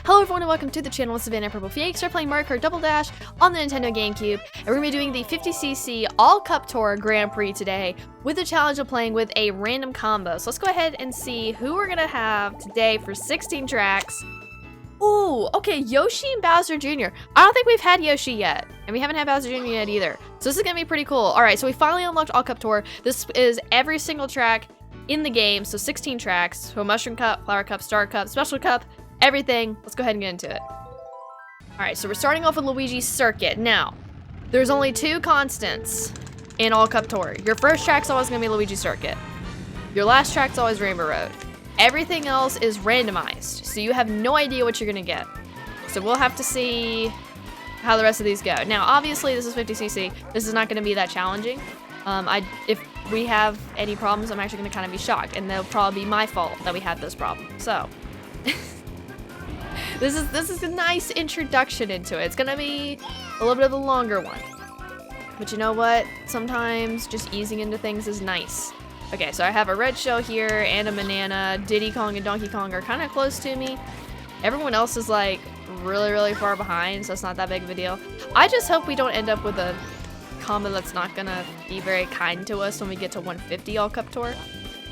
Hello everyone and welcome to the channel. It's Savannah Purple Phoenix. We're playing Mario Kart Double Dash on the Nintendo GameCube, and we're going to be doing the 50cc All Cup Tour Grand Prix today with the challenge of playing with a random combo. So let's go ahead and see who we're going to have today for 16 tracks. Ooh, okay, Yoshi and Bowser Jr. I don't think we've had Yoshi yet, and we haven't had Bowser Jr. yet either. So this is going to be pretty cool. Alright, so we finally unlocked All Cup Tour. This is every single track in the game, so 16 tracks. So Mushroom Cup, Flower Cup, Star Cup, Special Cup, everything. Let's go ahead and get into it. Alright, so we're starting off with Luigi Circuit. Now, there's only two constants in All Cup Tour. Your first track's always going to be Luigi Circuit. Your last track's always Rainbow Road. Everything else is randomized, so you have no idea what you're going to get. So we'll have to see how the rest of these go. Now, obviously, this is 50cc. This is not going to be that challenging. If we have any problems, I'm actually going to kind of be shocked, and they'll probably be my fault that we had those problems. So... This is a nice introduction into it. It's gonna be a little bit of a longer one. But you know what? Sometimes just easing into things is nice. Okay, so I have a red shell here and a banana. Diddy Kong and Donkey Kong are kind of close to me. Everyone else is like really far behind, so it's not that big of a deal. I just hope we don't end up with a combo that's not gonna be very kind to us when we get to 150 All Cup Tour.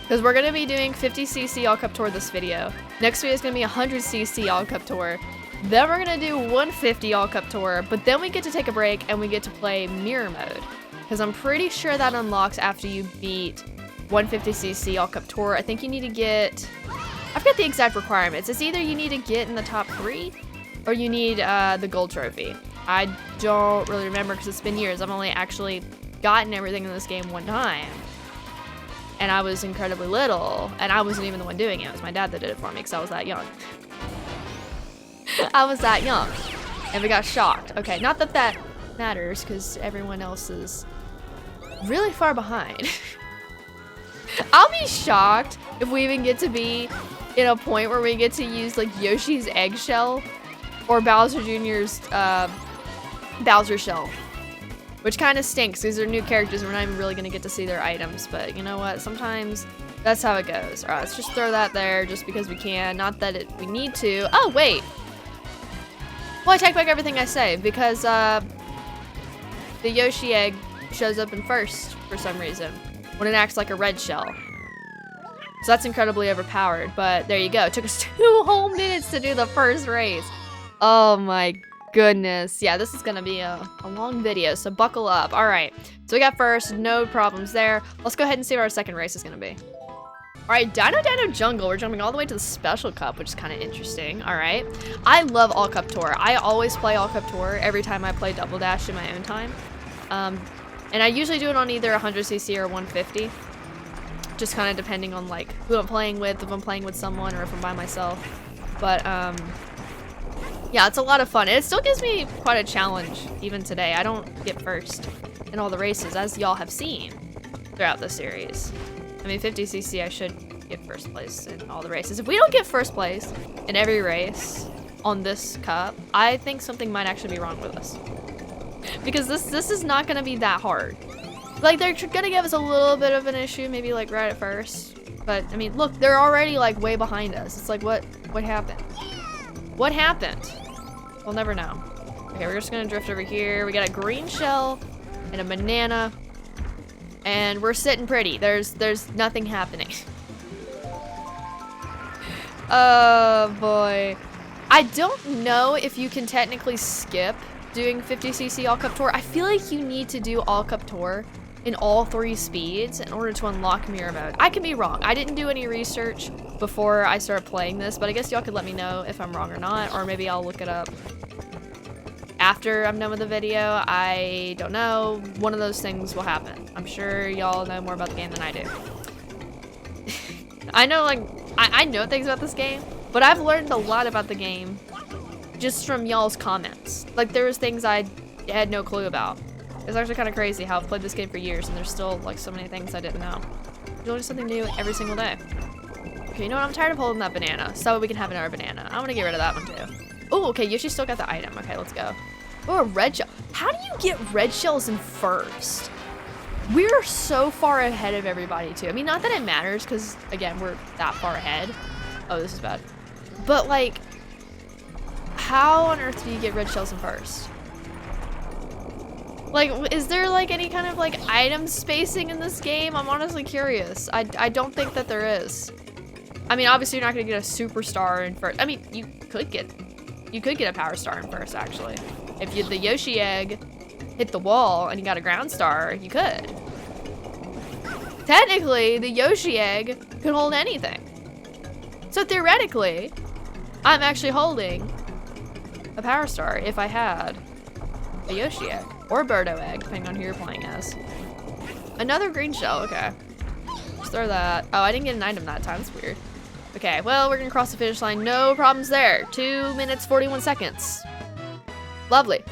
Because we're going to be doing 50cc All Cup Tour this video. Next video is going to be 100cc All Cup Tour. Then we're going to do 150 All Cup Tour. But then we get to take a break and we get to play Mirror Mode. Because I'm pretty sure that unlocks after you beat 150cc All Cup Tour. I think you need to get... I forgot the exact requirements. It's either you need to get in the top 3 or you need the gold trophy. I don't really remember because it's been years. I've only actually gotten everything in this game one time. And I was incredibly little, and I wasn't even the one doing it. It was my dad that did it for me because I was that young. I was that young, and we got shocked. Okay, not that that matters because everyone else is really far behind. I'll be shocked if we even get to be in a point where we get to use like Yoshi's eggshell or Bowser Jr.'s Bowser shell. Which kind of stinks. These are new characters and we're not even really going to get to see their items. But you know what? Sometimes that's how it goes. Alright, let's just throw that there just because we can. Not that we need to. Oh, wait. Well, I take back everything I say because the Yoshi egg shows up in first for some reason when it acts like a red shell. So that's incredibly overpowered. But there you go. It took us 2 whole minutes to do the first race. Oh my goodness. Yeah, this is gonna be a long video, so buckle up. All right, so we got first, no problems there. Let's go ahead and see what our second race is gonna be. All right, Dino Dino Jungle. We're jumping all the way to the Special Cup, which is kind of interesting. All right, I love All Cup Tour. I always play All Cup Tour every time I play Double Dash in my own time. And I usually do it on either 100cc or 150. Just kind of depending on like who I'm playing with, if I'm playing with someone or if I'm by myself. But yeah, it's a lot of fun. And it still gives me quite a challenge even today. I don't get first in all the races, as y'all have seen throughout the series. I mean, 50cc, I should get first place in all the races. If we don't get first place in every race on this cup, I think something might actually be wrong with us. Because this is not going to be that hard. Like, they're going to give us a little bit of an issue, maybe like right at first. But, I mean, look, they're already like way behind us. It's like, what happened? What happened? We'll never know. Okay, we're just gonna drift over here. We got a green shell and a banana. And we're sitting pretty. There's nothing happening. Oh boy. I don't know if you can technically skip doing 50cc All Cup Tour. I feel like you need to do All Cup Tour in all 3 speeds in order to unlock Mirror Mode. I could be wrong. I didn't do any research before I started playing this, but I guess y'all could let me know if I'm wrong or not, or maybe I'll look it up after I'm done with the video. I don't know. One of those things will happen. I'm sure y'all know more about the game than I do. I know, like, I know things about this game, but I've learned a lot about the game just from y'all's comments. Like, there was things I had no clue about. It's actually kind of crazy how I've played this game for years and there's still like so many things I didn't know. There's always something new every single day. Okay, you know what? I'm tired of holding that banana, so we can have another banana. I want to get rid of that one too. Oh, okay, Yoshi still got the item. Okay, let's go. Oh, a red shell. How do you get red shells in first? We're so far ahead of everybody too. I mean, not that it matters because again, we're that far ahead. Oh, this is bad. But like, how on earth do you get red shells in first? Like, is there like any kind of like item spacing in this game? I'm honestly curious. I don't think that there is. I mean, obviously you're not gonna get a superstar in first. I mean, you could get a power star in first actually. If the Yoshi egg hit the wall and you got a ground star, you could. Technically, the Yoshi egg could hold anything. So theoretically, I'm actually holding a power star if I had a Yoshi egg or a Birdo egg, depending on who you're playing as. Another green shell, okay. Just throw that. Oh, I didn't get an item that time, that's weird. Okay, well, we're gonna cross the finish line. No problems there. 2 minutes, 41 seconds. Lovely.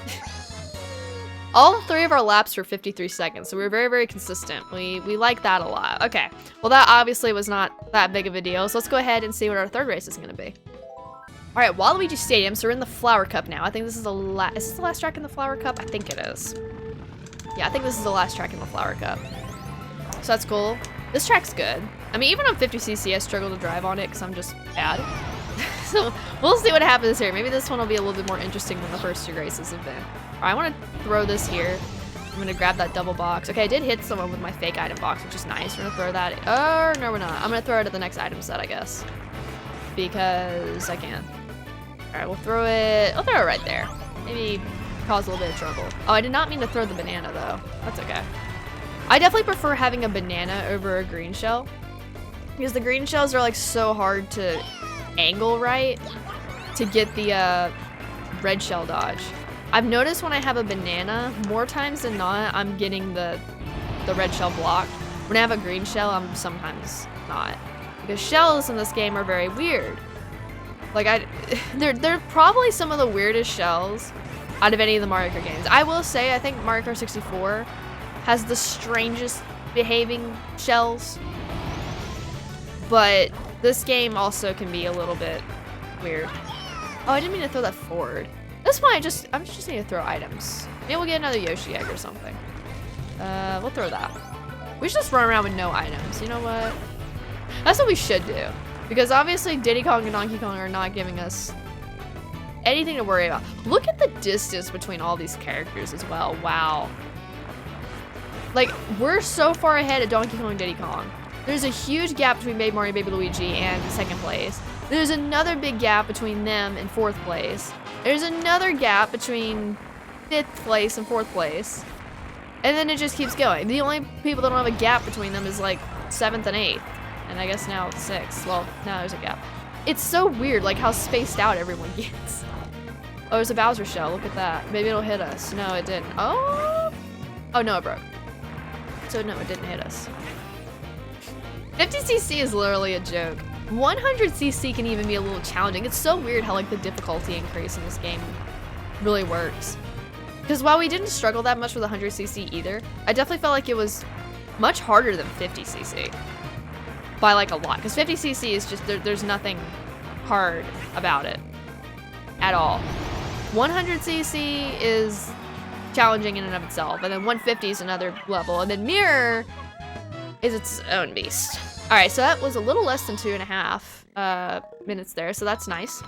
All 3 of our laps were 53 seconds, so we were very, very consistent. We like that a lot. Okay, well that obviously was not that big of a deal, so let's go ahead and see what our third race is gonna be. All right, Waluigi Stadium, so we're in the Flower Cup now. I think this is is this the last track in the Flower Cup? I think it is. Yeah, I think this is the last track in the Flower Cup. So that's cool. This track's good. I mean, even on 50cc, I struggle to drive on it because I'm just bad. So we'll see what happens here. Maybe this one will be a little bit more interesting than the first 2 races have been. All right, I want to throw this here. I'm going to grab that double box. Okay, I did hit someone with my fake item box, which is nice. We're going to throw that. Oh, no, we're not. I'm going to throw it at the next item set, I guess. Because I can. All right, we'll throw it right there. Maybe cause a little bit of trouble. Oh, I did not mean to throw the banana, though. That's okay. I definitely prefer having a banana over a green shell. Because the green shells are, like, so hard to angle right to get the red shell dodge. I've noticed when I have a banana, more times than not, I'm getting the red shell blocked. When I have a green shell, I'm sometimes not. Because shells in this game are very weird. Like, they're probably some of the weirdest shells out of any of the Mario Kart games. I will say, I think Mario Kart 64 has the strangest behaving shells. But this game also can be a little bit weird. Oh, I didn't mean to throw that forward. That's why I just need to throw items. Maybe we'll get another Yoshi egg or something. We'll throw that. We should just run around with no items. You know what? That's what we should do. Because obviously Diddy Kong and Donkey Kong are not giving us anything to worry about. Look at the distance between all these characters as well. Wow. Like, we're so far ahead of Donkey Kong and Diddy Kong. There's a huge gap between Baby Mario and Baby Luigi and 2nd place. There's another big gap between them and 4th place. There's another gap between 5th place and 4th place. And then it just keeps going. The only people that don't have a gap between them is like 7th and 8th. And I guess now 6th. Well, now there's a gap. It's so weird, like how spaced out everyone gets. Oh, there's a Bowser shell. Look at that. Maybe it'll hit us. No, it didn't. Oh! Oh, no, it broke. So no, it didn't hit us. 50cc is literally a joke. 100cc can even be a little challenging. It's so weird how like the difficulty increase in this game really works. Because while we didn't struggle that much with 100cc either, I definitely felt like it was much harder than 50cc. By like a lot. Because 50cc is just, there's nothing hard about it. At all. 100cc is challenging in and of itself. And then 150 is another level. And then Mirror is its own beast. All right, so that was a little less than 2.5 minutes there, so that's nice.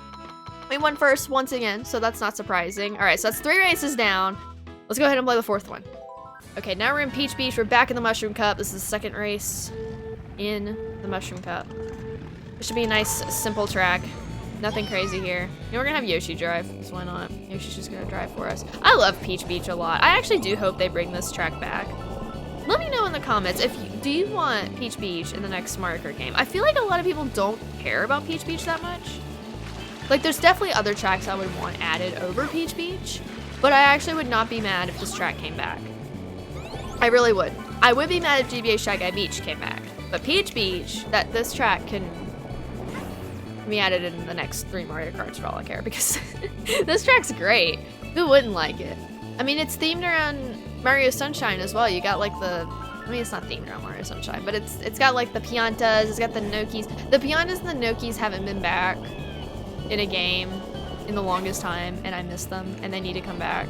We won first once again, so that's not surprising. All right, so that's 3 races down. Let's go ahead and play the 4th one. Okay, now we're in Peach Beach. We're back in the Mushroom Cup. This is the 2nd race in the Mushroom Cup. It should be a nice, simple track. Nothing crazy here. You know, we're gonna have Yoshi drive, because why not? Yoshi's just gonna drive for us. I love Peach Beach a lot. I actually do hope they bring this track back. Let me know in the comments do you want Peach Beach in the next Mario Kart game? I feel like a lot of people don't care about Peach Beach that much. Like, there's definitely other tracks I would want added over Peach Beach, but I actually would not be mad if this track came back. I really would. I would be mad if GBA Shy Guy Beach came back, but Peach Beach, this track can be added in the next 3 Mario Karts for all I care, because this track's great. Who wouldn't like it? I mean, it's themed around Mario Sunshine as well. You got like I mean, it's not themed around Mario Sunshine, but it's got like the Piantas, it's got the Nokis. The Piantas and the Nokis haven't been back in a game in the longest time, and I miss them, and they need to come back.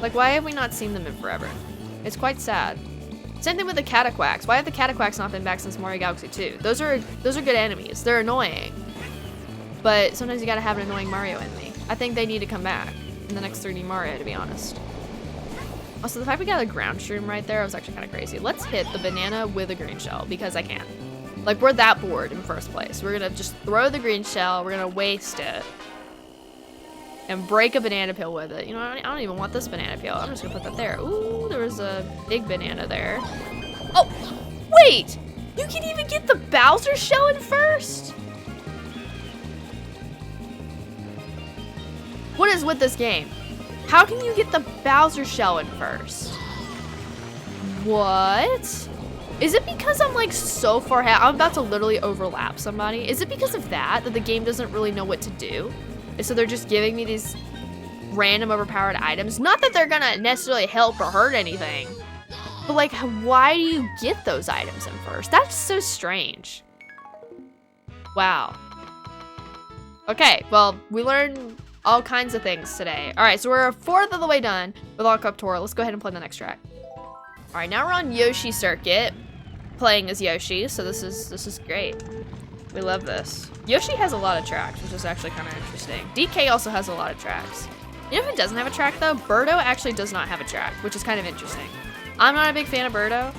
Like, why have we not seen them in forever? It's quite sad. Same thing with the Cataquacks. Why have the Cataquacks not been back since Mario Galaxy 2? Those are good enemies. They're annoying. but sometimes you gotta have an annoying Mario in me. I think they need to come back in the next 3D Mario, to be honest. Also, the fact we got a ground shroom right there was actually kind of crazy. Let's hit the banana with a green shell, because I can. Like, we're that bored in first place. We're gonna just throw the green shell, we're gonna waste it, and break a banana peel with it. You know, I don't even want this banana peel. I'm just gonna put that there. Ooh, there was a big banana there. Oh, wait! You can even get the Bowser shell in first? What is with this game? How can you get the Bowser shell in first? What? Is it because I'm like so far ahead? I'm about to literally overlap somebody. Is it because of that the game doesn't really know what to do? And so they're just giving me these random overpowered items? Not that they're gonna necessarily help or hurt anything, but like, why do you get those items in first? That's so strange. Wow. Okay, well, we learned all kinds of things today. All right, so we're a fourth of the way done with All Cup Tour. Let's go ahead and play the next track. All right, now we're on Yoshi Circuit, playing as Yoshi. So this is great. We love this. Yoshi has a lot of tracks, which is actually kind of interesting. DK also has a lot of tracks. You know who doesn't have a track though? Birdo actually does not have a track, which is kind of interesting. I'm not a big fan of Birdo,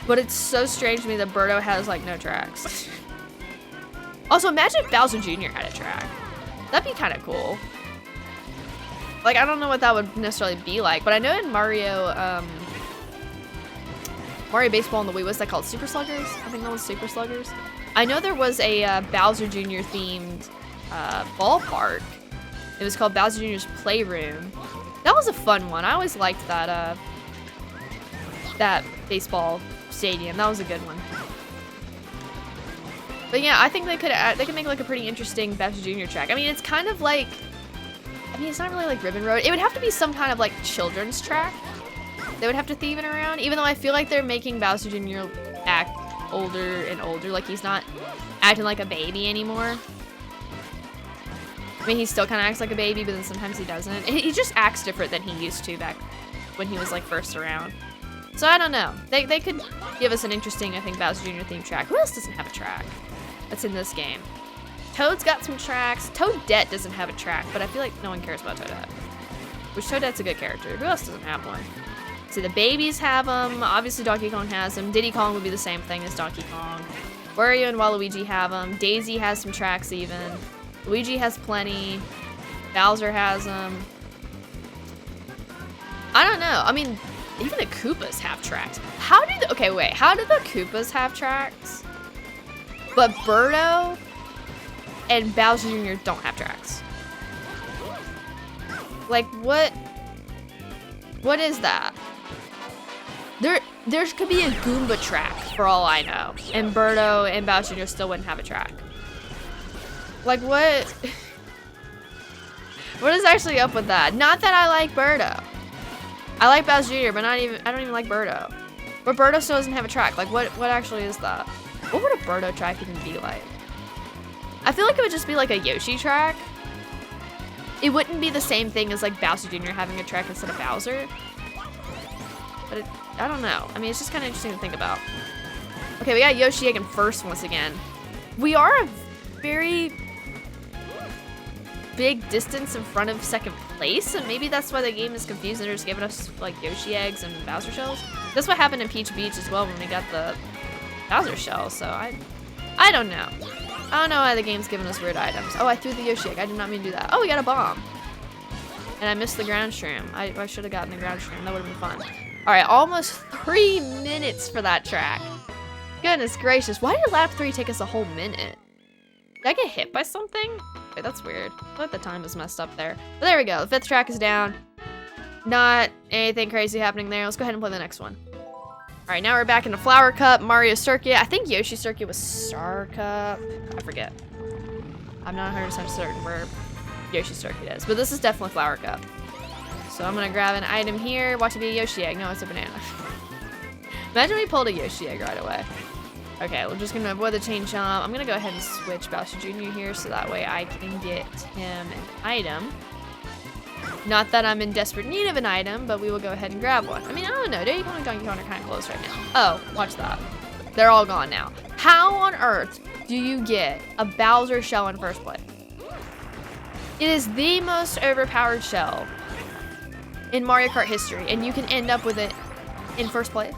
but it's so strange to me that Birdo has like no tracks. Also, imagine if Bowser Jr. had a track. That'd be kind of cool. Like, I don't know what that would necessarily be like, but I know in Mario Baseball on the Wii, what's that called? Super Sluggers? I think that was Super Sluggers. I know there was a Bowser Jr. themed ballpark. It was called Bowser Jr.'s Playroom. That was a fun one. I always liked that that baseball stadium. That was a good one. But yeah, I think they could make like a pretty interesting Bowser Jr. track. I mean, it's kind of like, I mean, it's not really like Ribbon Road. It would have to be some kind of like children's track. They would have to thieve it around, even though I feel like they're making Bowser Jr. act older and older. Like, he's not acting like a baby anymore. I mean, he still kind of acts like a baby, but then sometimes he doesn't. He just acts different than he used to back when he was like first around. So I don't know. They could give us an interesting, I think, Bowser Jr. themed track. Who else doesn't have a track that's in this game? Toad's got some tracks. Toadette doesn't have a track, but I feel like no one cares about Toadette. Which Toadette's a good character. Who else doesn't have one? See, the babies have them. Obviously, Donkey Kong has them. Diddy Kong would be the same thing as Donkey Kong. Wario and Waluigi have them. Daisy has some tracks even. Luigi has plenty. Bowser has them. I don't know. I mean, even the Koopas have tracks. How do the, okay, wait. How do the Koopas have tracks? But Birdo and Bowser Jr. don't have tracks. Like, what? What is that? There could be a Goomba track for all I know, and Birdo and Bowser Jr. still wouldn't have a track. Like, what? What is actually up with that? Not that I like Birdo. I like Bowser Jr., but I don't even like Birdo. But Birdo still doesn't have a track. Like, what actually is that? What would a Birdo track even be like? I feel like it would just be like a Yoshi track. It wouldn't be the same thing as like Bowser Jr. having a track instead of Bowser. But I don't know. I mean, it's just kind of interesting to think about. Okay, we got Yoshi Egg in first once again. We are a very big distance in front of second place, and maybe that's why the game is confused and they're just giving us like Yoshi Eggs and Bowser shells. That's what happened in Peach Beach as well when we got the Bowser shell, so I don't know. I don't know why the game's giving us weird items. Oh, I threw the Yoshi Egg. I did not mean to do that. Oh, we got a bomb. And I missed the ground shroom. I should have gotten the ground shroom. That would have been fun. All right, almost 3 minutes for that track. Goodness gracious. Why did lap 3 take us a whole minute? Did I get hit by something? Wait, that's weird. I thought the time was messed up there. But there we go. The 5th track is down. Not anything crazy happening there. Let's go ahead and play the next one. All right, now we're back into Flower Cup, Mario Circuit. I think Yoshi Circuit was Star Cup. I forget. I'm not 100% certain where Yoshi Circuit is, but this is definitely Flower Cup. So I'm gonna grab an item here. Watch it be a Yoshi Egg. No, it's a banana. Imagine we pulled a Yoshi Egg right away. Okay, we're just gonna avoid the chain chomp. I'm gonna go ahead and switch Bowser Jr. here so that way I can get him an item. Not that I'm in desperate need of an item, but we will go ahead and grab one. I mean, I don't know. Diddy Kong and Donkey Kong are kind of close right now. Oh, watch that. They're all gone now. How on earth do you get a Bowser shell in first place? It is the most overpowered shell in Mario Kart history, and you can end up with it in first place.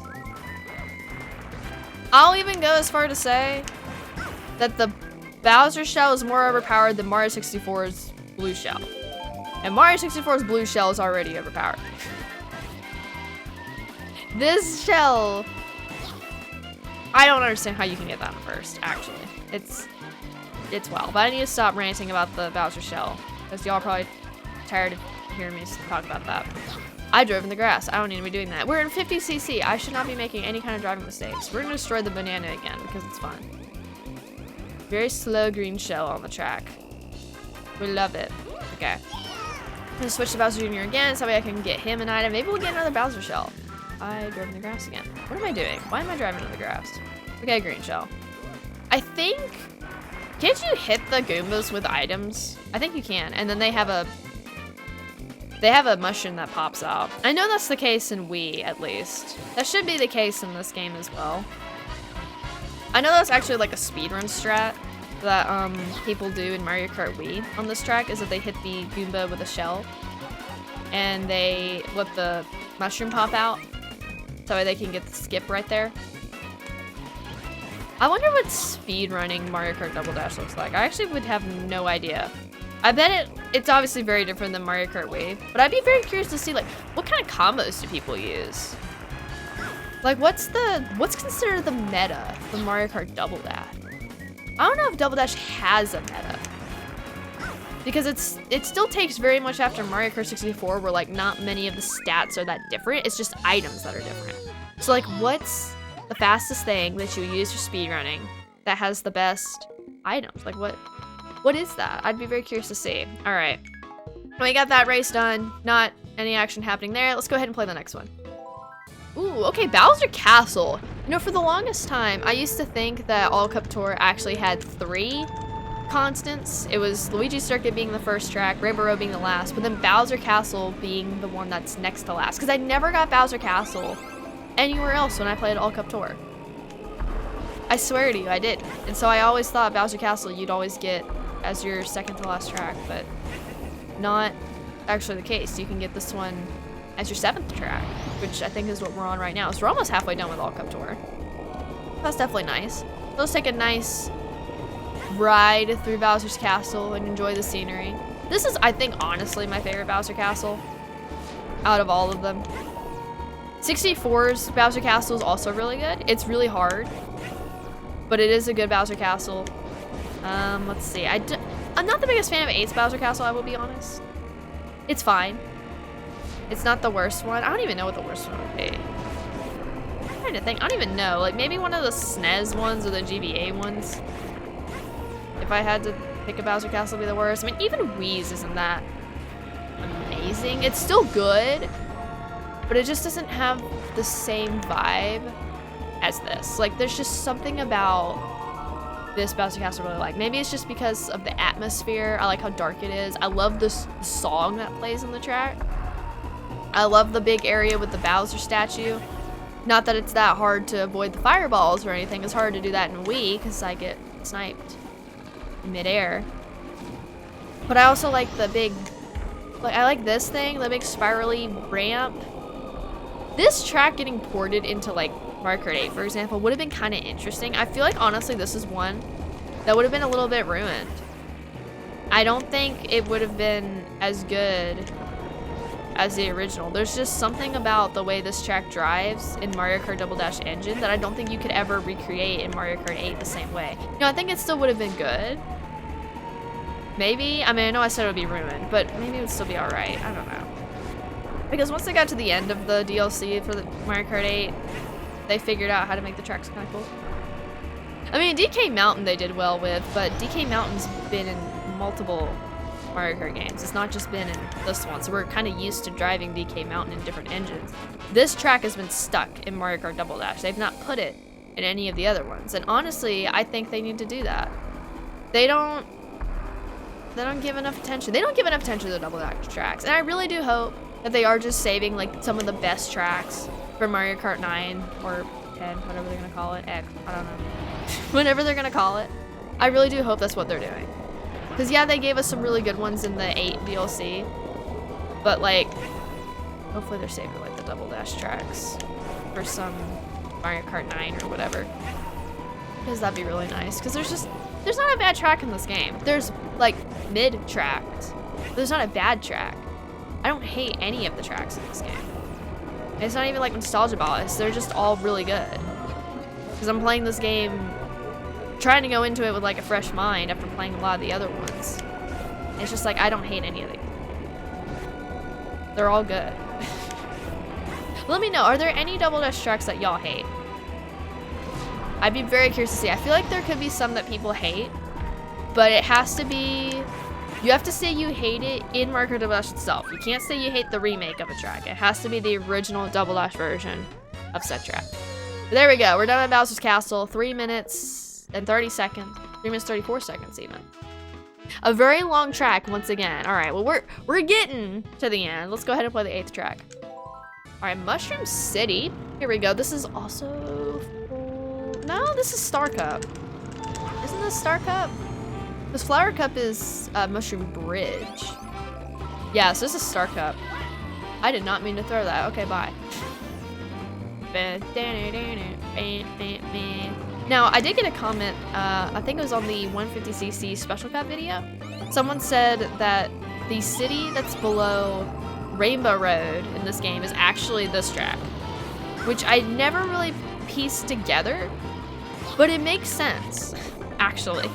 I'll even go as far to say that the Bowser shell is more overpowered than Mario 64's blue shell. And Mario 64's blue shell is already overpowered. This shell, I don't understand how you can get that first, actually. It's well, but I need to stop ranting about the Bowser shell, because y'all are probably tired of hearing me talk about that. I drove in the grass. I don't need to be doing that. We're in 50cc. I should not be making any kind of driving mistakes. We're gonna destroy the banana again, because it's fun. Very slow green shell on the track. We love it. Okay. I'm gonna switch to Bowser Jr. again, so that way I can get him an item. Maybe we'll get another Bowser shell. I drove in the grass again. What am I doing? Why am I driving in the grass? Okay, green shell. I think... Can't you hit the Goombas with items? I think you can. And then they have a mushroom that pops out. I know that's the case in Wii, at least. That should be the case in this game as well. I know that's actually like a speedrun strat that people do in Mario Kart Wii on this track, is that they hit the Goomba with a shell and they let the mushroom pop out so they can get the skip right there. I wonder what speedrunning Mario Kart Double Dash looks like. I actually would have no idea. I bet it's obviously very different than Mario Kart Wii, but I'd be very curious to see like what kind of combos do people use? Like what's considered the meta for Mario Kart Double Dash? I don't know if Double Dash has a meta. Because it still takes very much after Mario Kart 64 where like not many of the stats are that different. It's just items that are different. So like what's the fastest thing that you use for speedrunning that has the best items? Like what is that? I'd be very curious to see. All right. We got that race done. Not any action happening there. Let's go ahead and play the next one. Ooh, okay, Bowser Castle. You know, for the longest time, I used to think that All Cup Tour actually had 3 constants. It was Luigi Circuit being the first track, Rainbow Road being the last, but then Bowser Castle being the one that's next to last. Because I never got Bowser Castle anywhere else when I played All Cup Tour. I swear to you, I did. And so I always thought Bowser Castle you'd always get as your second to last track, but not actually the case. You can get this one as your 7th track, which I think is what we're on right now. So we're almost halfway done with All Cup Tour. That's definitely nice. So let's take a nice ride through Bowser's Castle and enjoy the scenery. This is, I think, honestly my favorite Bowser Castle out of all of them. 64's Bowser Castle is also really good. It's really hard, but it is a good Bowser Castle. Let's see. I'm not the biggest fan of 8's Bowser Castle, I will be honest. It's fine. It's not the worst one. I don't even know what the worst one would be. I'm trying to think. I don't even know. Like, maybe one of the SNES ones or the GBA ones. If I had to pick a Bowser Castle would be the worst. I mean, even Wii's isn't that amazing. It's still good, but it just doesn't have the same vibe as this. Like, there's just something about this Bowser Castle I really like. Maybe it's just because of the atmosphere. I like how dark it is. I love this song that plays on the track. I love the big area with the Bowser statue. Not that it's that hard to avoid the fireballs or anything. It's hard to do that in Wii because I get sniped in midair. But I also like the big, like I like this thing, the big spirally ramp. This track getting ported into like Mario Kart 8, for example, would have been kind of interesting. I feel like honestly this is one that would have been a little bit ruined. I don't think it would have been as good as the original. There's just something about the way this track drives in Mario Kart Double Dash engine that I don't think you could ever recreate in Mario Kart 8 the same way. You know, I think it still would have been good. Maybe. I mean, I know I said it would be ruined, but maybe it would still be alright. I don't know. Because once they got to the end of the DLC for the Mario Kart 8, they figured out how to make the tracks kind of cool. I mean, DK Mountain they did well with, but DK Mountain's been in multiple Mario Kart games. It's not just been in this one, so we're kind of used to driving DK Mountain in different engines. This track has been stuck in Mario Kart Double Dash. They've not put it in any of the other ones, and honestly, I think they need to do that. They don't give enough attention. They don't give enough attention to the Double Dash tracks, and I really do hope that they are just saving like some of the best tracks for Mario Kart 9 or 10, whatever they're gonna call it. X, I don't know. Whatever they're gonna call it. I really do hope that's what they're doing. Because yeah, they gave us some really good ones in the 8 DLC. But like, hopefully they're saving like the double dash tracks for some Mario Kart 9 or whatever. Because that'd be really nice. Because there's not a bad track in this game. There's like mid tracks. There's not a bad track. I don't hate any of the tracks in this game. And it's not even like nostalgia bias. They're just all really good. Because I'm playing this game trying to go into it with like a fresh mind after playing a lot of the other ones. And it's just like I don't hate any of them. They're all good. Let me know, are there any double dash tracks that y'all hate? I'd be very curious to see. I feel like there could be some that people hate, but it has to be, you have to say you hate it in Mario Kart Double Dash itself. You can't say you hate the remake of a track. It has to be the original Double Dash version of said track. But there we go. We're done at Bowser's Castle. 3 minutes and 30 seconds. 3 minutes 34 seconds even. A very long track once again. All right, well we're getting to the end. Let's go ahead and play the 8th track. All right, Mushroom City. Here we go. This is also, no, this is Star Cup. Isn't this Star Cup? This Flower Cup is Mushroom Bridge. Yeah, so this is Star Cup. I did not mean to throw that. Okay, bye. Now, I did get a comment, I think it was on the 150cc Special Cup video. Someone said that the city that's below Rainbow Road in this game is actually this track, which I never really pieced together, but it makes sense, actually.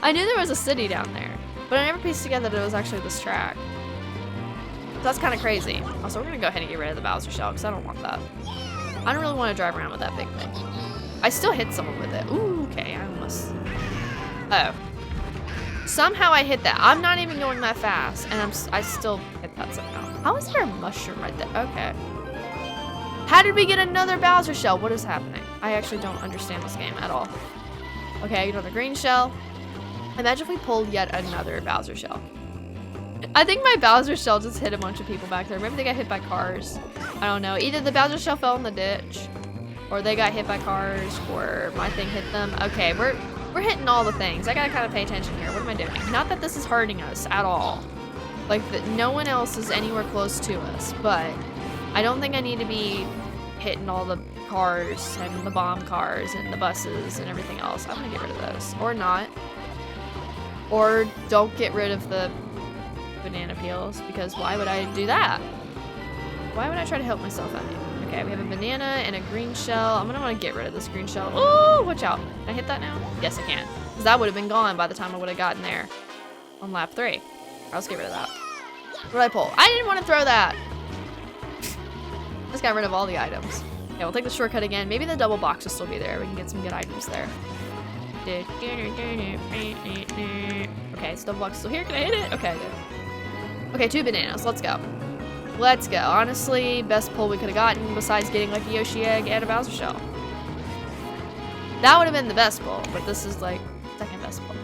I knew there was a city down there, but I never pieced together that it was actually this track. So that's kind of crazy. Also, we're gonna go ahead and get rid of the Bowser shell because I don't want that. I don't really want to drive around with that big thing. I still hit someone with it. Ooh, okay, I almost. Oh. Somehow I hit that. I'm not even going that fast, and I still hit that somehow. How is there a mushroom right there? Okay. How did we get another Bowser shell? What is happening? I actually don't understand this game at all. Okay, another green shell. Imagine if we pulled yet another Bowser shell. I think my Bowser shell just hit a bunch of people back there. Maybe they got hit by cars. I don't know. Either the Bowser shell fell in the ditch, or they got hit by cars, or my thing hit them. Okay, we're hitting all the things. I gotta kind of pay attention here. What am I doing? Not that this is hurting us at all. Like, that no one else is anywhere close to us, but I don't think I need to be hitting all the cars and the bomb cars and the buses and everything else. I'm gonna get rid of those. Or not. Or don't get rid of the banana peels, because why would I do that? Why would I try to help myself out here? Okay, we have a banana and a green shell. I'm gonna want to get rid of this green shell. Oh, watch out. Can I hit that now? Yes, I can. Because that would have been gone by the time I would have gotten there on lap 3. Right, let's get rid of that. What did I pull? I didn't want to throw that. Just got rid of all the items. Okay, we'll take the shortcut again. Maybe the double box will still be there. We can get some good items there. Okay, it's double box still here. Can I hit it? Okay, good. Okay, 2 bananas. Let's go. Let's go. Honestly, best pull we could have gotten besides getting like a Yoshi egg and a Bowser shell. That would have been the best pull, but this is like second best pull.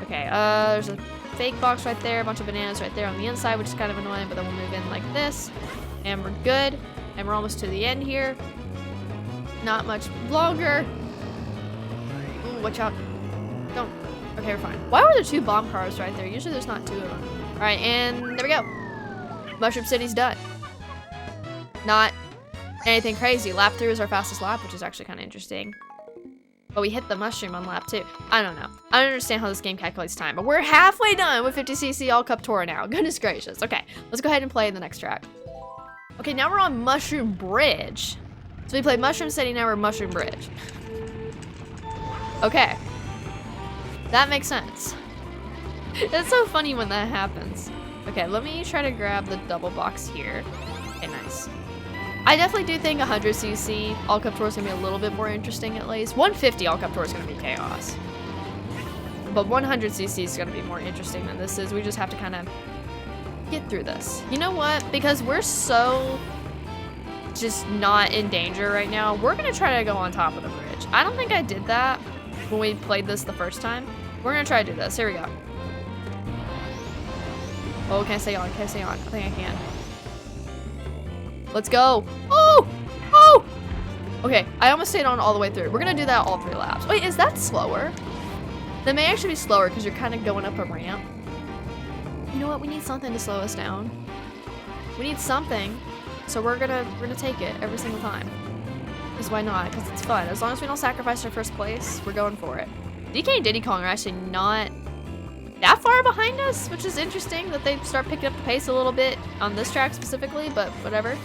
Okay, there's a fake box right there, a bunch of bananas right there on the inside, which is kind of annoying, but then we'll move in like this, and we're good, and we're almost to the end here. Not much longer. Ooh, watch out. Don't. Okay, we're fine. Why were there 2 bomb cars right there? Usually there's not 2 of them. All right, and there we go. Mushroom City's done. Not anything crazy. Lap 3 is our fastest lap, which is actually kind of interesting. But we hit the mushroom on lap 2. I don't know. I don't understand how this game calculates time, but we're halfway done with 50cc All Cup Tour now. Goodness gracious. Okay, let's go ahead and play the next track. Okay, now we're on Mushroom Bridge. So we played Mushroom City, now we're Mushroom Bridge. Okay. That makes sense. It's so funny when that happens. Okay, let me try to grab the double box here. Okay, nice. I definitely do think 100cc All Cup Tour is going to be a little bit more interesting at least. 150 All Cup Tour is going to be chaos. But 100cc is going to be more interesting than this is. We just have to kind of get through this. You know what? Because we're so just not in danger right now, we're going to try to go on top of the bridge. I don't think I did that when we played this the first time. We're going to try to do this. Here we go. Oh, can I stay on? Can I stay on? I think I can. Let's go. Oh! Oh! Okay, I almost stayed on all the way through. We're gonna do that all 3 laps. Wait, is that slower? They may actually be slower because you're kind of going up a ramp. You know what? We need something to slow us down. We need something, so we're gonna take it every single time. Because why not? Because it's fun. As long as we don't sacrifice our first place, we're going for it. DK and Diddy Kong are actually not that far behind us, which is interesting that they start picking up the pace a little bit on this track specifically, but whatever.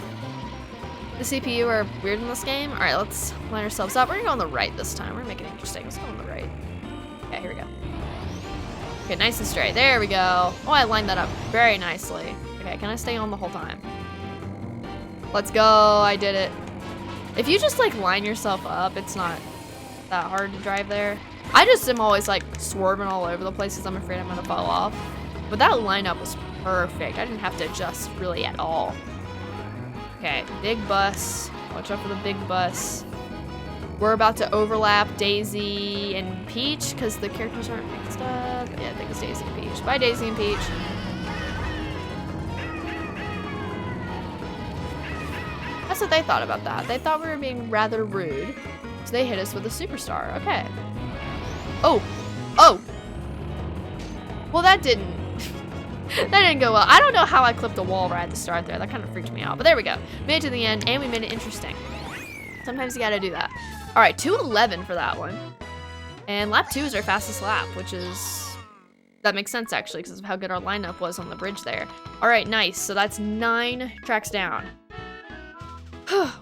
The CPU are weird in this game. All right, let's line ourselves up. We're gonna go on the right this time. We're gonna make it interesting. Let's go on the right. Okay, here we go. Okay, nice and straight. There we go. Oh, I lined that up very nicely. Okay, can I stay on the whole time? Let's go. I did it. If you just like line yourself up, it's not that hard to drive there. I just am always like swerving all over the place because I'm afraid I'm gonna fall off. But that lineup was perfect. I didn't have to adjust really at all. Okay, big bus. Watch out for the big bus. We're about to overlap Daisy and Peach because the characters aren't mixed up. Yeah, I think it's Daisy and Peach. Bye, Daisy and Peach. That's what they thought about that. They thought we were being rather rude, so they hit us with a superstar. Okay. Oh. Oh. Well, that didn't go well. I don't know how I clipped a wall right at the start there. That kind of freaked me out. But there we go. Made it to the end, and we made it interesting. Sometimes you gotta do that. All right, 2:11 for that one. And lap 2 is our fastest lap, which is... That makes sense, actually, because of how good our lineup was on the bridge there. All right, nice. So that's 9 tracks down.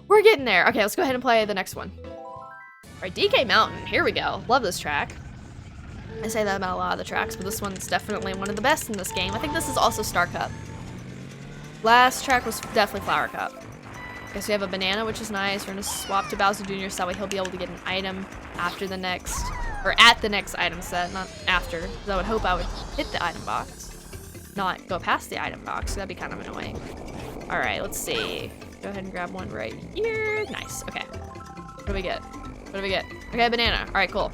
We're getting there. Okay, let's go ahead and play the next one. All right, DK Mountain. Here we go. Love this track. I say that about a lot of the tracks, but this one's definitely one of the best in this game. I think this is also Star Cup. Last track was definitely Flower Cup. Okay, so we have a banana, which is nice. We're gonna swap to Bowser Jr. so that way he'll be able to get an item after the next, or at the next item set, not after. Because I would hope I would hit the item box, not go past the item box. So that'd be kind of annoying. All right, let's see. Go ahead and grab one right here. Nice. Okay. What do we get? What do we get? Okay, banana. All right, cool.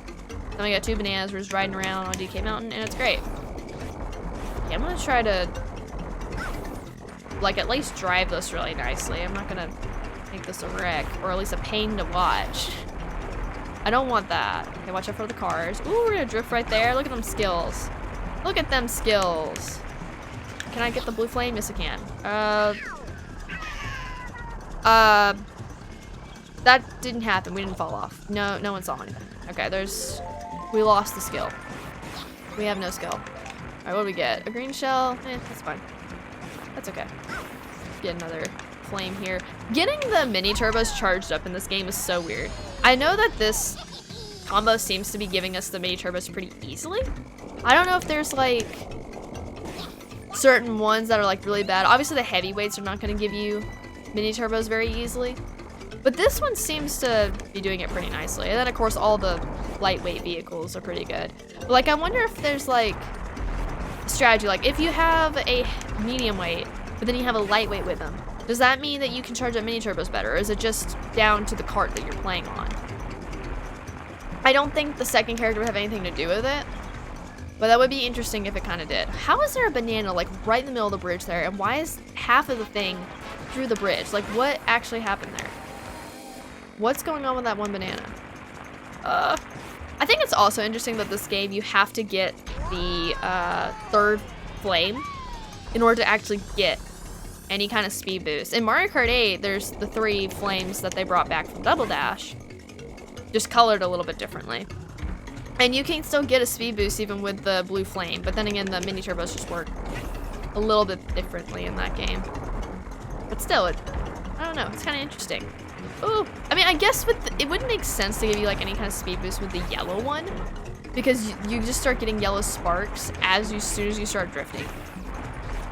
Then we got 2 bananas. We're just riding around on DK Mountain, and it's great. Yeah, I'm gonna try to, like, at least drive this really nicely. I'm not gonna make this a wreck, or at least a pain to watch. I don't want that. Okay, watch out for the cars. Ooh, we're gonna drift right there. Look at them skills. Look at them skills. Can I get the blue flame? Yes, I can. That didn't happen. We didn't fall off. No one saw anything. Okay, we lost the skill. We have no skill. All right, what do we get? A green shell? That's fine. That's okay. Get another flame here. Getting the mini turbos charged up in this game is so weird. I know that this combo seems to be giving us the mini turbos pretty easily. I don't know if there's like certain ones that are like really bad. Obviously the heavyweights are not going to give you mini turbos very easily. But this one seems to be doing it pretty nicely. And then of course all the lightweight vehicles are pretty good. But like I wonder if there's like a strategy, like if you have a medium weight, but then you have a lightweight with them, does that mean that you can charge up mini turbos better? Or is it just down to the cart that you're playing on? I don't think the second character would have anything to do with it. But that would be interesting if it kind of did. How is there a banana like right in the middle of the bridge there? And why is half of the thing through the bridge? Like what actually happened there? What's going on with that one banana? I think it's also interesting that this game you have to get the 3rd flame in order to actually get any kind of speed boost. In Mario Kart 8, there's the 3 flames that they brought back from Double Dash, just colored a little bit differently. And you can still get a speed boost even with the blue flame, but then again, the mini turbos just work a little bit differently in that game. But still, I don't know, it's kind of interesting. Ooh, I mean, I guess it wouldn't make sense to give you like any kind of speed boost with the yellow one, because you just start getting yellow sparks as soon as you start drifting.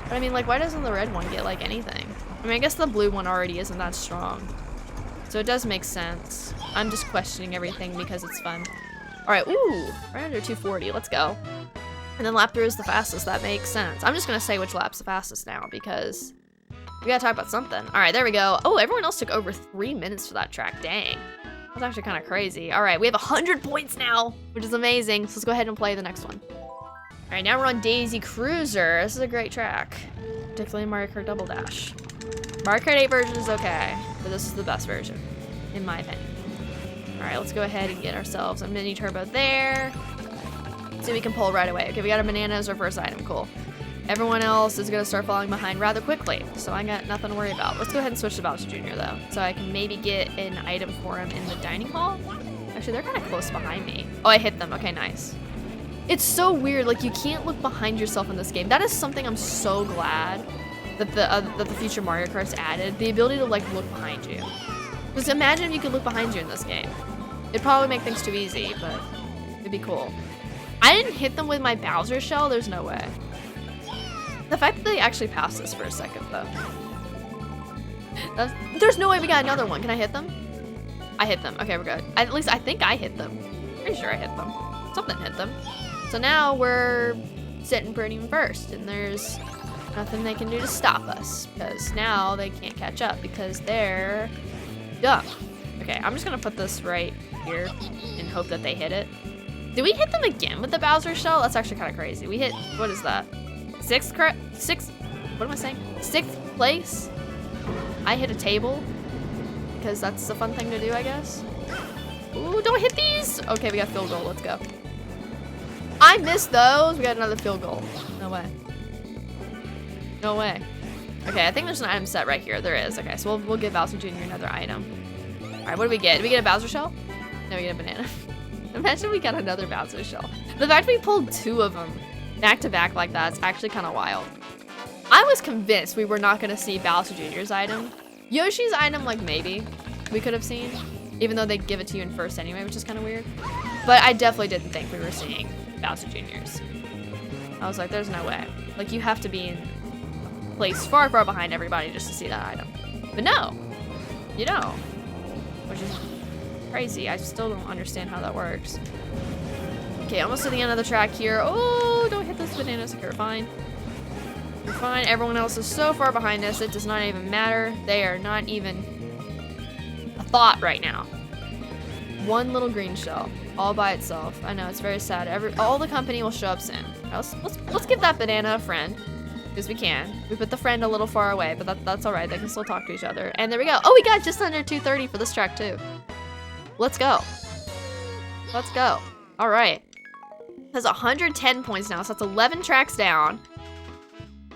But I mean, like, why doesn't the red one get like anything? I mean, I guess the blue one already isn't that strong, so it does make sense. I'm just questioning everything because it's fun. All right, ooh, right under 240. Let's go. And then lap 3 is the fastest. That makes sense. I'm just gonna say which lap's the fastest now because we gotta talk about something. All right, there we go. Oh, everyone else took over 3 minutes for that track. Dang. That's actually kind of crazy. All right, we have 100 points now, which is amazing. So let's go ahead and play the next one. All right, now we're on Daisy Cruiser. This is a great track, particularly Mario Kart Double Dash. Mario Kart 8 version is okay, but this is the best version, in my opinion. All right, let's go ahead and get ourselves a mini turbo there. So we can pull right away. Okay, we got a banana as our first item. Cool. Everyone else is gonna start falling behind rather quickly, so I got nothing to worry about. Let's go ahead and switch to Bowser Jr. though, so I can maybe get an item for him in the dining hall. Actually, they're kind of close behind me. Oh, I hit them. Okay, nice. It's so weird, like you can't look behind yourself in this game. That is something I'm so glad that the future Mario Karts added, the ability to like look behind you. Just imagine if you could look behind you in this game. It'd probably make things too easy, but it'd be cool. I didn't hit them with my Bowser shell, there's no way. The fact that they actually passed this for a second though. There's no way we got another one. Can I hit them? I hit them. Okay, we're good. At least I think I hit them. Pretty sure I hit them. Something hit them. So now we're sitting pretty first, and there's nothing they can do to stop us, because now they can't catch up because they're dumb. Okay, I'm just gonna put this right here and hope that they hit it. Did we hit them again with the Bowser shell? That's actually kind of crazy. We hit, what is that? Sixth, what am I saying? 6th place? I hit a table because that's a fun thing to do, I guess. Ooh, don't hit these. Okay, we got field goal, let's go. I missed those. We got another field goal. No way. No way. Okay, I think there's an item set right here. There is. Okay, so we'll give Bowser Jr. another item. All right, what do we get? Did we get a Bowser shell? No, we get a banana. Imagine we got another Bowser shell. The fact we pulled 2 of them back to back like that is actually kind of wild. I was convinced we were not going to see Bowser Jr.'s item. Yoshi's item, like maybe we could have seen, even though they give it to you in first anyway, which is kind of weird. But I definitely didn't think we were seeing Bowser Jr.'s. I was like, there's no way. Like, you have to be in a place far, far behind everybody just to see that item. But no, you don't. Which is crazy. I still don't understand how that works. Okay, almost to the end of the track here. Oh, don't hit those bananas. Okay, we're fine. We're fine. Everyone else is so far behind us, it does not even matter. They are not even a thought right now. One little green shell, all by itself. I know, it's very sad. All the company will show up soon. Let's give that banana a friend, because we can. We put the friend a little far away, but that's all right. They can still talk to each other. And there we go. Oh, we got just under 230 for this track too. Let's go. Let's go. All right. Has 110 points now, so that's 11 tracks down,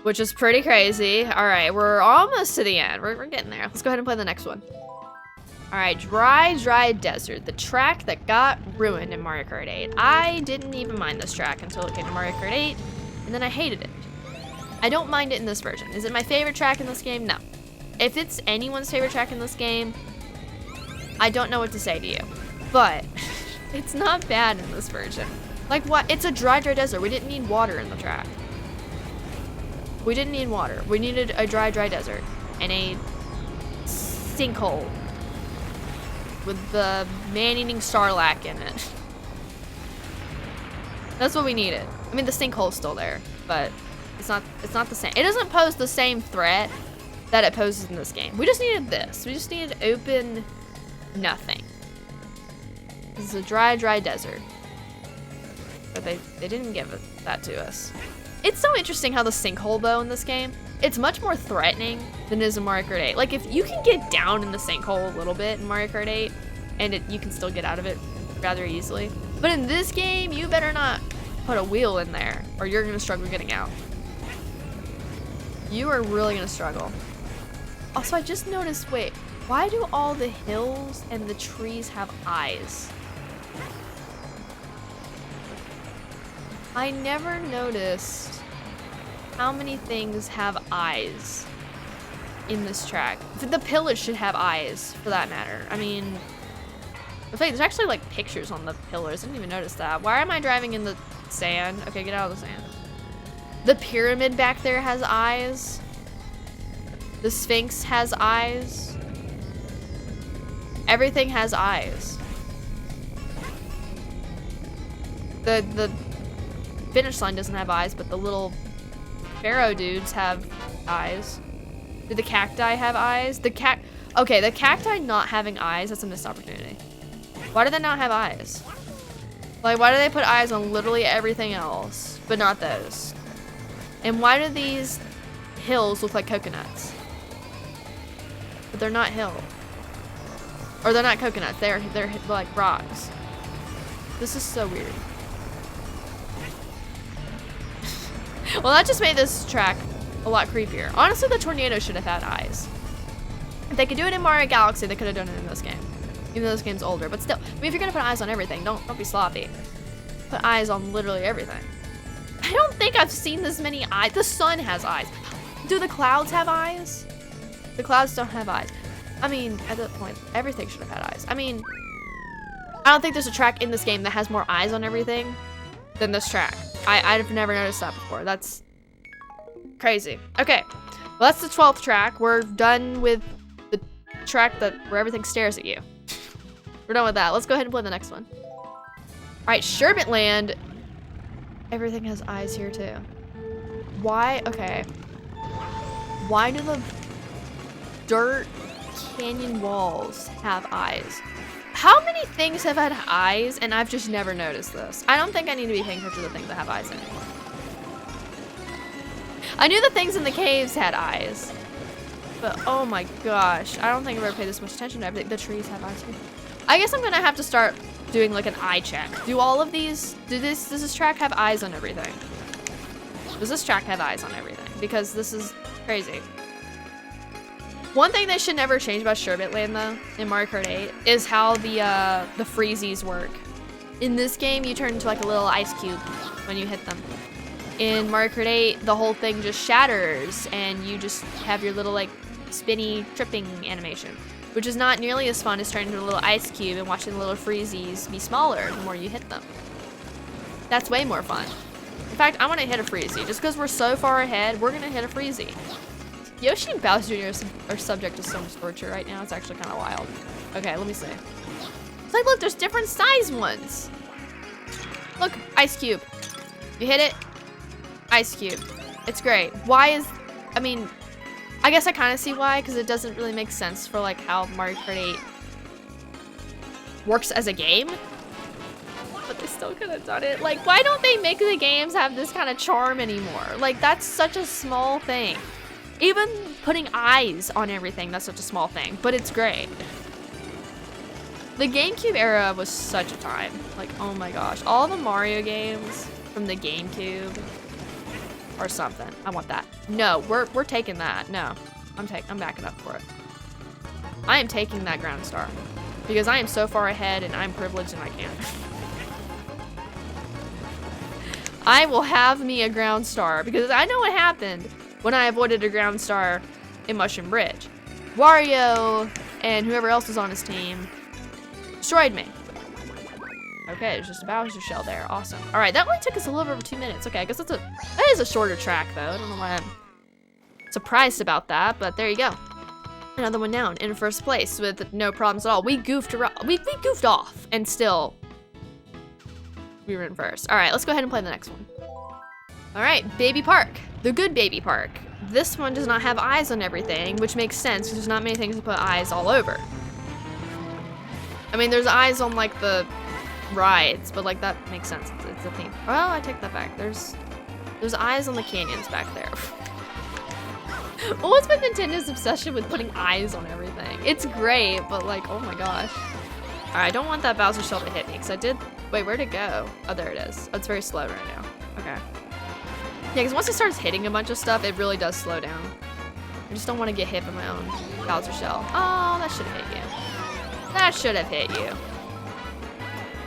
which is pretty crazy. All right, we're almost to the end. We're getting there. Let's go ahead and play the next one. All right, Dry Desert, the track that got ruined in Mario Kart 8. I didn't even mind this track until it came to Mario Kart 8, and then I hated it. I don't mind it in this version. Is it my favorite track in this game? No. If it's anyone's favorite track in this game, I don't know what to say to you, but it's not bad in this version. Like what? It's a dry desert. We didn't need water in the track. We didn't need water. We needed a dry desert and a sinkhole with the man-eating Sarlacc in it. That's what we needed. I mean, the sinkhole's still there, but it's not the same. It doesn't pose the same threat that it poses in this game. We just needed this. We just needed open nothing. This is a dry desert. But they didn't give that to us. It's so interesting how the sinkhole, though, in this game, it's much more threatening than it is in Mario Kart 8. Like, if you can get down in the sinkhole a little bit in Mario Kart 8, and you can still get out of it rather easily. But in this game, you better not put a wheel in there, or you're going to struggle getting out. You are really going to struggle. Also, I just noticed, wait, why do all the hills and the trees have eyes? I never noticed how many things have eyes in this track. The pillars should have eyes, for that matter. I mean, in fact, there's actually like pictures on the pillars. I didn't even notice that. Why am I driving in the sand? Okay, get out of the sand. The pyramid back there has eyes. The Sphinx has eyes. Everything has eyes. The finish line doesn't have eyes, but the little pharaoh dudes have eyes. Do the cacti have eyes? Okay, the cacti not having eyes, that's a missed opportunity. Why do they not have eyes? Like, why do they put eyes on literally everything else, but not those? And why do these hills look like coconuts? But they're not hill. Or they're not coconuts, they're like rocks. This is so weird. Well, that just made this track a lot creepier. Honestly, the tornado should have had eyes. If they could do it in Mario Galaxy, they could have done it in this game. Even though this game's older, but still. I mean, if you're gonna put eyes on everything, don't be sloppy. Put eyes on literally everything. I don't think I've seen this many eyes. The sun has eyes. Do the clouds have eyes? The clouds don't have eyes. I mean, at that point, everything should have had eyes. I mean, I don't think there's a track in this game that has more eyes on everything than this track. I've never noticed that before. That's crazy. Okay, well, that's the 12th track. We're done with the track where everything stares at you. We're done with that. Let's go ahead and play the next one. All right, Sherbet Land. Everything has eyes here too. Why? Okay. Why do the dirt canyon walls have eyes? How many things have had eyes and I've just never noticed this? I don't think I need to be paying attention to the things that have eyes anymore. I knew the things in the caves had eyes, but oh my gosh, I don't think I've ever paid this much attention to everything. The trees have eyes too. I guess I'm gonna have to start doing like an eye check. Do all of these, does this track have eyes on everything? Does this track have eyes on everything? Because this is crazy. One thing they should never change about Sherbet Land though, in Mario Kart 8, is how the freezies work. In this game, you turn into like a little ice cube when you hit them. In Mario Kart 8, the whole thing just shatters and you just have your little like spinny tripping animation, which is not nearly as fun as turning into a little ice cube and watching the little freezies be smaller the more you hit them. That's way more fun. In fact, I want to hit a freezie. Just because we're so far ahead, we're going to hit a freezie. Yoshi and Bowser Jr. are subject to so much torture right now. It's actually kind of wild. Okay, let me see. It's like, look, there's different size ones. Look, ice cube. You hit it, ice cube. It's great. Why is, I mean, I guess I kind of see why, because it doesn't really make sense for like how Mario Kart 8 works as a game. But they still could have done it. Like, why don't they make the games have this kind of charm anymore? Like, that's such a small thing. Even putting eyes on everything, that's such a small thing, but it's great. The GameCube era was such a time. Like, oh my gosh. All the Mario games from the GameCube or something. I want that. No, we're taking that. No, I'm backing up for it. I am taking that ground star because I am so far ahead and I'm privileged and I can't. I will have me a ground star because I know what happened when I avoided a ground star in Mushroom Bridge. Wario and whoever else was on his team destroyed me. Okay, there's just a Bowser shell there. Awesome. All right, that only took us a little over 2 minutes. Okay, I guess that is a shorter track though. I don't know why I'm surprised about that, but there you go. Another one down in first place with no problems at all. We goofed around. We goofed off and still we were in first. All right, let's go ahead and play the next one. All right, Baby Park. The good Baby Park. This one does not have eyes on everything, which makes sense because there's not many things to put eyes all over. I mean, there's eyes on like the rides, but like that makes sense. It's a theme. Oh, I take that back. There's eyes on the canyons back there. What's with Nintendo's obsession with putting eyes on everything? It's great, but like, oh my gosh. All right, I don't want that Bowser shell to hit me because I did. Wait, where'd it go? Oh, there it is. Oh, it's very slow right now. Okay. Yeah, because once it starts hitting a bunch of stuff, it really does slow down. I just don't want to get hit by my own Bowser shell. Oh, that should have hit you. That should have hit you.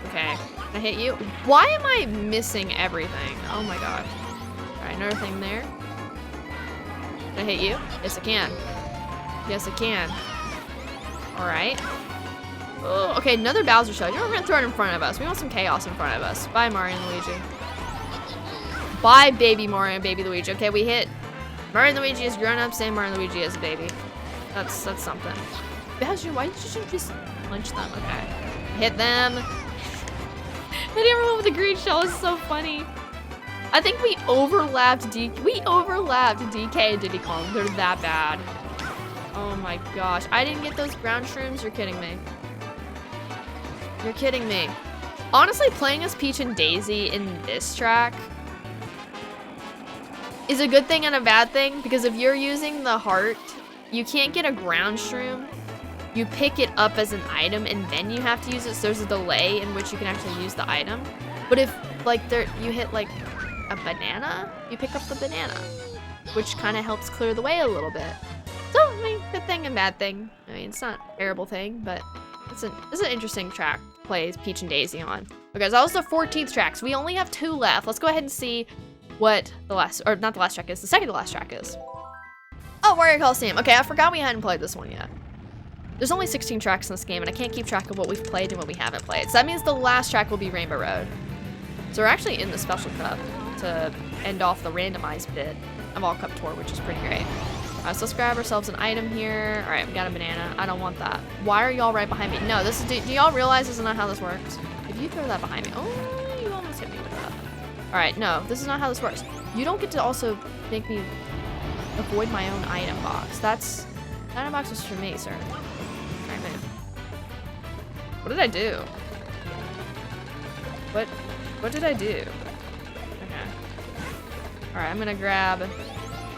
Okay, can I hit you? Why am I missing everything? Oh my gosh. All right, another thing there. Can I hit you? Yes, I can. Yes, I can. All right. Oh, okay, another Bowser shell. You know, we're gonna throw it in front of us. We want some chaos in front of us. Bye, Mario and Luigi. Bye, baby Mario and baby Luigi. Okay, we hit Mario and Luigi as grown-ups and Mario and Luigi as a baby. That's something. Bowser, why did you just punch them? Okay. Hit them. That everyone with the green shell is so funny. I think we overlapped DK and Diddy Kong. They're that bad. Oh my gosh. I didn't get those ground shrooms? You're kidding me. You're kidding me. Honestly, playing as Peach and Daisy in this track is a good thing and a bad thing, because if you're using the heart, you can't get a ground shroom. You pick it up as an item and then you have to use it, so there's a delay in which you can actually use the item. But if like you hit like a banana, you pick up the banana, which kind of helps clear the way a little bit. So, I mean, good thing and bad thing. I mean, it's not a terrible thing, but it's an interesting track to play Peach and Daisy on. Okay, so that was the 14th track, so we only have 2 left. Let's go ahead and see what the last, or not the last track is, the second to last track is. Oh, Wario Colosseum. Okay, I forgot we hadn't played this one yet. There's only 16 tracks in this game, and I can't keep track of what we've played and what we haven't played. So that means the last track will be Rainbow Road. So we're actually in the Special Cup to end off the randomized bit of All Cup Tour, which is pretty great. Alright, so let's grab ourselves an item here. Alright, we got a banana. I don't want that. Why are y'all right behind me? No, this is, do y'all realize this is not how this works? If you throw that behind me, oh, you almost hit me with that. Alright, no, this is not how this works. You don't get to also make me avoid my own item box. That's, item box is for me, sir. Alright, move. What did I do? What did I do? Okay. Alright, I'm gonna grab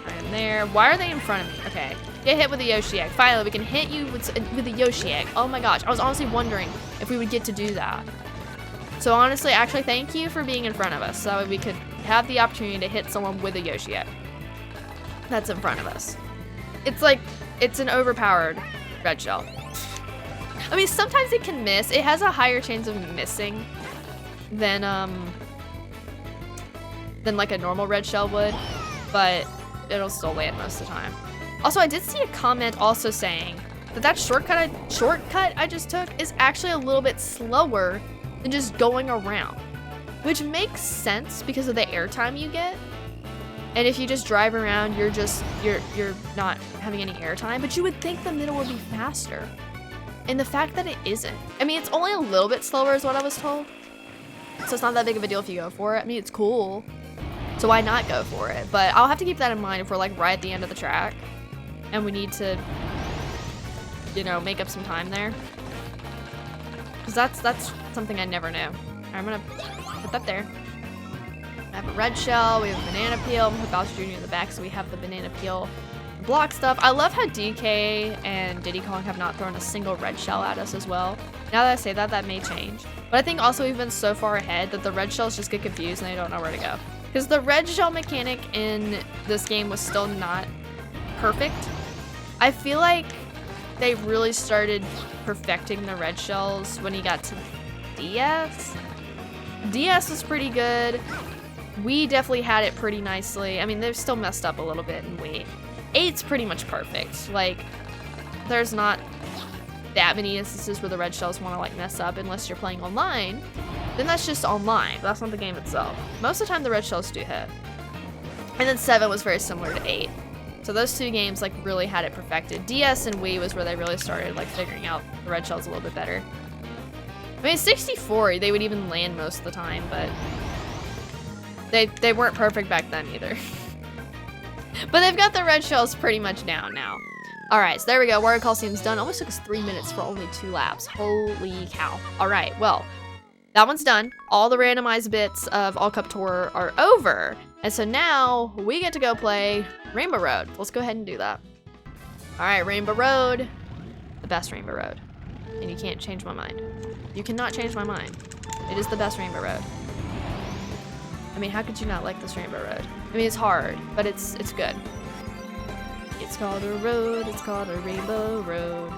item there. Why are they in front of me? Okay. Get hit with a Yoshi egg. Finally, we can hit you with a Yoshi egg. Oh my gosh. I was honestly wondering if we would get to do that. So honestly, actually, thank you for being in front of us. So that way we could have the opportunity to hit someone with a Yoshi egg that's in front of us. It's like, it's an overpowered red shell. I mean, sometimes it can miss. It has a higher chance of missing than like a normal red shell would, but it'll still land most of the time. Also, I did see a comment also saying that shortcut I just took is actually a little bit slower than just going around, which makes sense because of the airtime you get. And if you just drive around, you're not having any airtime, but you would think the middle would be faster. And the fact that it isn't. I mean, it's only a little bit slower is what I was told. So it's not that big of a deal if you go for it. I mean, it's cool. So why not go for it? But I'll have to keep that in mind if we're like right at the end of the track and we need to, you know, make up some time there. Because that's something I never knew. Alright, I'm gonna put that there. I have a red shell, we have a banana peel. I'm gonna put Bowser Jr. in the back so we have the banana peel block stuff. I love how DK and Diddy Kong have not thrown a single red shell at us as well. Now that I say that, that may change. But I think also we've been so far ahead that the red shells just get confused and they don't know where to go. Because the red shell mechanic in this game was still not perfect. I feel like they really started perfecting the red shells when he got to DS. DS was pretty good. We definitely had it pretty nicely. I mean, they've still messed up a little bit in Wii. 8's pretty much perfect. Like, there's not that many instances where the red shells want to like mess up unless you're playing online. Then that's just online. That's not the game itself. Most of the time the red shells do hit. And then 7 was very similar to 8. So those 2 games like really had it perfected. DS and Wii was where they really started like figuring out the red shells a little bit better. I mean, 64, they would even land most of the time, but they weren't perfect back then either. But they've got the red shells pretty much down now. Alright, so there we go. Wario Colosseum's done. Almost took us 3 minutes for only 2 laps. Holy cow. Alright, well, that one's done. All the randomized bits of All Cup Tour are over. And so now we get to go play Rainbow Road. Let's go ahead and do that. Alright, Rainbow Road. The best Rainbow Road. And you can't change my mind. You cannot change my mind. It is the best Rainbow Road. I mean, how could you not like this Rainbow Road? I mean, it's hard, but it's good. It's called a road, it's called a rainbow road.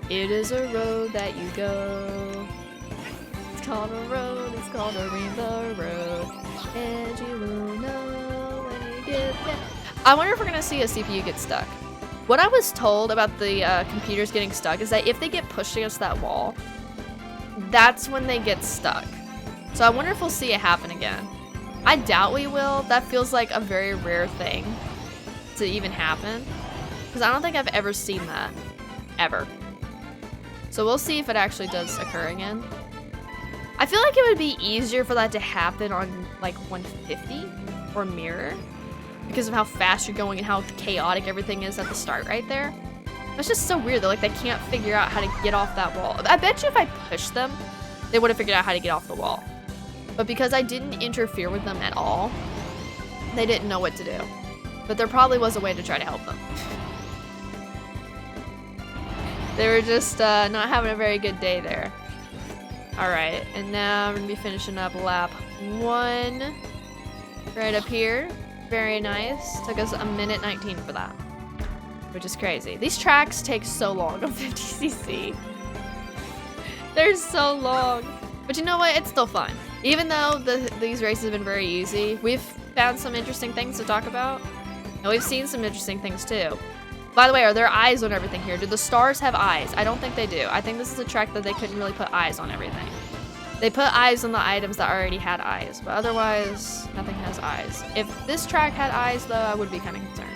It is a road that you go. It's called a road, it's called a rainbow road. And you will know when you get there. I wonder if we're gonna see a CPU get stuck. What I was told about the computers getting stuck is that if they get pushed against that wall, that's when they get stuck. So I wonder if we'll see it happen again. I doubt we will. That feels like a very rare thing to even happen. Because I don't think I've ever seen that. Ever. So we'll see if it actually does occur again. I feel like it would be easier for that to happen on like 150 or Mirror. Because of how fast you're going and how chaotic everything is at the start right there. It's just so weird that like they can't figure out how to get off that wall. I bet you if I pushed them, they would have figured out how to get off the wall. But because I didn't interfere with them at all, they didn't know what to do. But there probably was a way to try to help them. They were just not having a very good day there. Alright, and now we're going to be finishing up lap 1. Right up here. Very nice. Took us 1:19 for that. Which is crazy. These tracks take so long on 50cc. They're so long. But you know what? It's still fun. Even though these races have been very easy, we've found some interesting things to talk about. And we've seen some interesting things too. By the way, are there eyes on everything here? Do the stars have eyes? I don't think they do. I think this is a track that they couldn't really put eyes on everything. They put eyes on the items that already had eyes, but otherwise, nothing has eyes. If this track had eyes, though, I would be kind of concerned.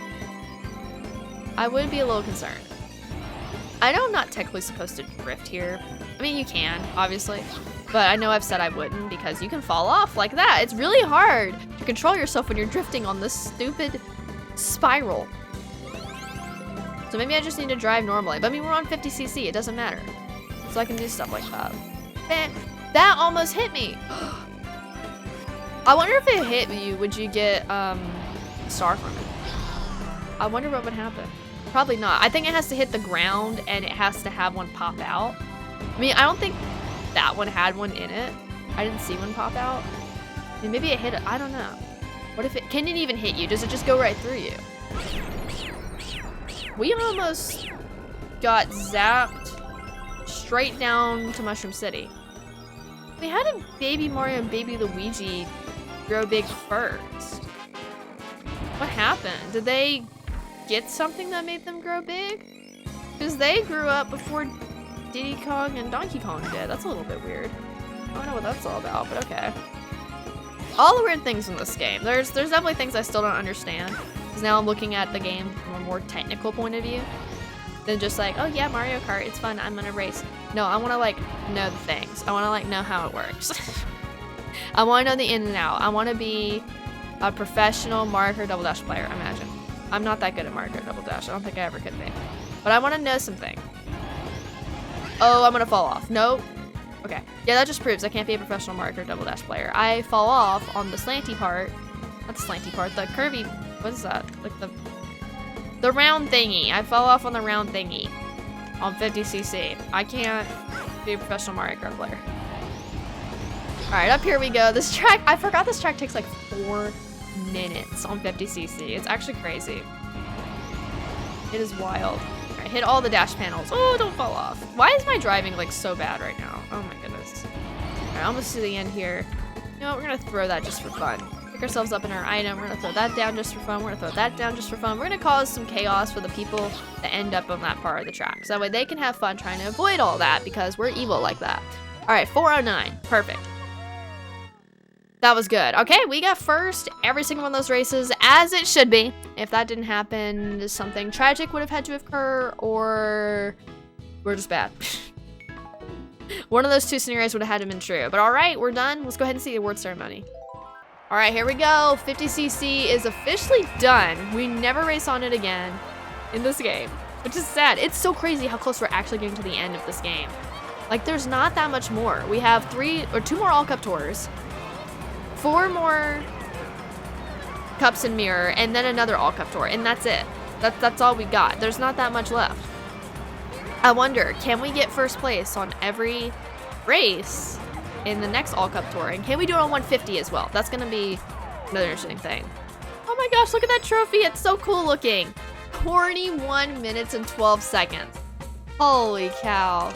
I would be a little concerned. I know I'm not technically supposed to drift here. I mean, you can, obviously, but I know I've said I wouldn't because you can fall off like that. It's really hard to control yourself when you're drifting on this stupid spiral. So maybe I just need to drive normally. But I mean, we're on 50cc, it doesn't matter. So I can do stuff like that. Man, that almost hit me. I wonder if it hit you, would you get a star from it? I wonder what would happen. Probably not. I think it has to hit the ground and it has to have one pop out. I mean, I don't think that one had one in it. I didn't see one pop out. I mean, maybe it hit it. I don't know. What if it, can it even hit you? Does it just go right through you? We almost got zapped straight down to Mushroom City. We had a Baby Mario and Baby Luigi grow big first. What happened? Did they get something that made them grow big? Because they grew up before Diddy Kong and Donkey Kong did. That's a little bit weird. I don't know what that's all about, but okay. All the weird things in this game. There's definitely things I still don't understand. Because now I'm looking at the game from a more technical point of view. Than just like, oh yeah, Mario Kart, it's fun, I'm gonna race. No, I wanna like know the things. I wanna like know how it works. I wanna know the in and out. I wanna be a professional Mario Kart Double Dash player, imagine. I'm not that good at Mario Kart Double Dash. I don't think I ever could be. But I wanna know something. Oh, I'm gonna fall off. Nope. Okay. Yeah, that just proves I can't be a professional Mario Kart Double Dash player. I fall off on the slanty part. Not the slanty part, the curvy, what is that? Like the round thingy. I fell off on the round thingy on 50cc. I can't be a professional Mario Kart player. All right, up here we go. This track, I forgot this track takes like 4 minutes on 50cc. It's actually crazy. It is wild. All right, hit all the dash panels. Oh, don't fall off. Why is my driving like so bad right now? Oh my goodness. All right, almost to the end here. You know what, we're gonna throw that just for fun. Pick ourselves up in our item. We're gonna throw that down just for fun. We're gonna throw that down just for fun. We're gonna cause some chaos for the people that end up on that part of the track. So that way they can have fun trying to avoid all that because we're evil like that. All right, 409. Perfect. That was good. Okay, we got first every single one of those races, as it should be. If that didn't happen, something tragic would have had to occur, or we're just bad. One of those two scenarios would have had to have been true. But all right, we're done. Let's go ahead and see the award ceremony. All right, here we go. 50cc is officially done. We never race on it again in this game, which is sad. It's so crazy how close we're actually getting to the end of this game. Like, there's not that much more. We have 2 more All Cup tours, 4 more Cups and Mirror, and then another All Cup tour, and that's it. That's all we got. There's not that much left. I wonder, can we get first place on every race in the next All Cup tour? And can we do it on 150 as well? That's gonna be another interesting thing. Oh my gosh, look at that trophy. It's so cool looking. 21 minutes and 12 seconds. Holy cow.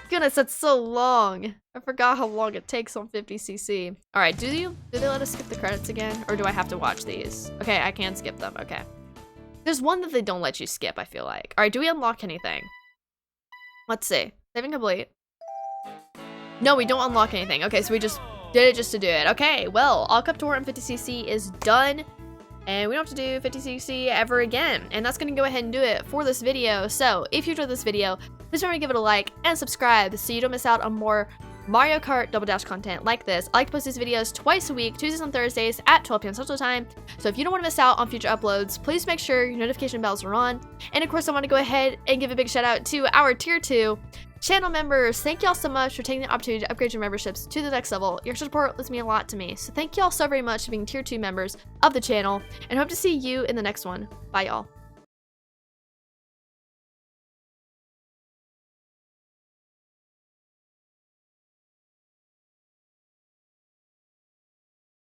Goodness, that's so long. I forgot how long it takes on 50cc. All right, do they let us skip the credits again? Or do I have to watch these? Okay, I can skip them, okay. There's one that they don't let you skip, I feel like. All right, do we unlock anything? Let's see. Saving complete. No, we don't unlock anything. Okay, so we just did it just to do it. Okay, well, All Cup Tour on 50cc is done. And we don't have to do 50cc ever again. And that's going to go ahead and do it for this video. So, if you enjoyed this video, please remember to give it a like and subscribe so you don't miss out on more Mario Kart Double Dash content like this. I like to post these videos twice a week, Tuesdays and Thursdays at 12 p.m. Central Time. So if you don't want to miss out on future uploads, please make sure your notification bells are on. And of course, I want to go ahead and give a big shout out to our Tier 2 channel members. Thank y'all so much for taking the opportunity to upgrade your memberships to the next level. Your support means a lot to me. So thank y'all so very much for being Tier 2 members of the channel, and hope to see you in the next one. Bye, y'all.